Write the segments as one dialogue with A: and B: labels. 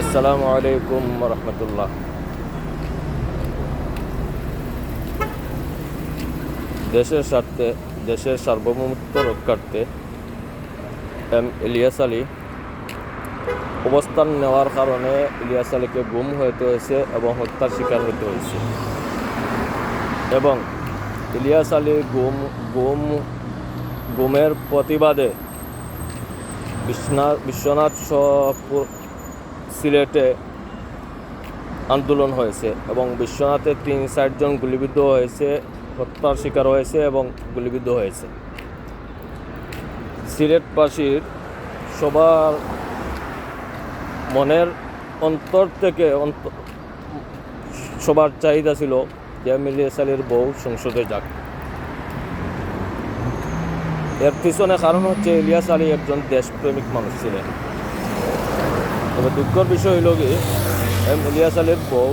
A: আসসালামু আলাইকুম রহমতুল্লাহ। দেশের স্বার্থে, দেশের সার্বভৌমত্ব রক্ষার্থে ইলিয়াস আলী অবস্থান নেওয়ার কারণে ইলিয়াস আলীকে গুম হতে হয়েছে এবং হত্যার শিকার হতে হয়েছে। এবং ইলিয়াস আলী গুমের প্রতিবাদে বিশ্বনাথ সিলেটে আন্দোলন হয়েছে এবং বিশ্বনাথে 3-4 জন গুলিবিদ্ধ হয়েছে, হত্যার শিকার হয়েছে এবং গুলিবিদ্ধ হয়েছে। সিলেটবাসীর সবার মনের অন্তর থেকে সবার চাহিদা ছিল যে ইলিয়াস আলীর বউ সংসদে যাক। এর পিছনে কারণ হচ্ছে ইলিয়াস আলী একজন দেশপ্রেমিক মানুষ ছিলেন। তবে দুঃখের বিষয় হইল কি, ইলিয়াস আলীর বউ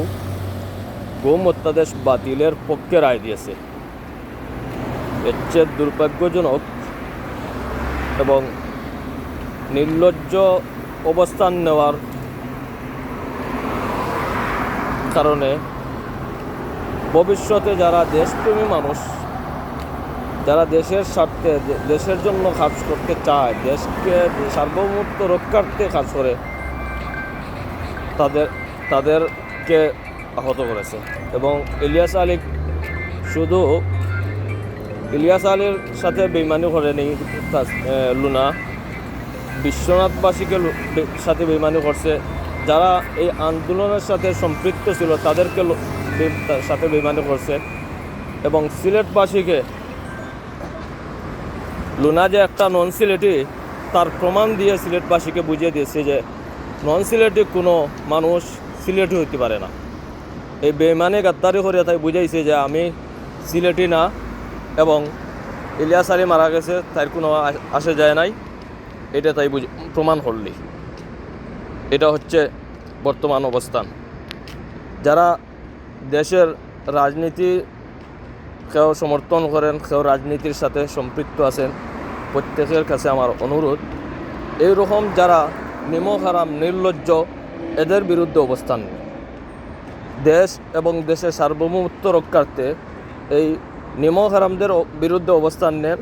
A: গুম অত্যাদেশ বাতিলের পক্ষে রায় দিয়েছে। এর চেয়ে দুর্ভাগ্যজনক এবং নির্লজ্জ অবস্থান নেওয়ার কারণে ভবিষ্যতে যারা দেশপ্রেমী মানুষ, যারা দেশের স্বার্থে, দেশের জন্য কাজ করতে চায়, দেশকে সার্বভৌমত্ব রক্ষার্থে কাজ করে, তাদেরকে আহত করেছে। এবং ইলিয়াস আলী শুধু ইলিয়াস আলীর সাথে বেইমানি করেনি লুনা, বিশ্বনাথবাসীকে সাথে বেইমানি করছে। যারা এই আন্দোলনের সাথে সম্পৃক্ত ছিল তাদেরকে সাথে বেইমানি করছে। এবং সিলেটবাসীকে, লুনা যে একটা নন সিলেটি তার প্রমাণ দিয়ে সিলেটবাসীকে বুঝিয়ে দিয়েছে যে নন সিলেটি কোনো মানুষ সিলেটি হইতে পারে না। এই বেইমানে গাদ্দারি করে তাই বুঝাইছে যে আমি সিলেটি না এবং ইলিয়াস আলী মারা গেছে, তার কোনো আসে যায় নাই, এটা তাই প্রমাণ করলি। এটা হচ্ছে বর্তমান অবস্থান। যারা দেশের রাজনীতি কেউ সমর্থন করেন, কেউ রাজনীতির সাথে সম্পৃক্ত আছেন, প্রত্যেকের কাছে আমার অনুরোধ, এইরকম যারা নিমকহারাম, নির্লজ্জ, এদের বিরুদ্ধে অবস্থান নেন। দেশ এবং দেশের সার্বভৌমত্ব রক্ষার্থে এই নিমকহারামদের বিরুদ্ধে অবস্থান নেন।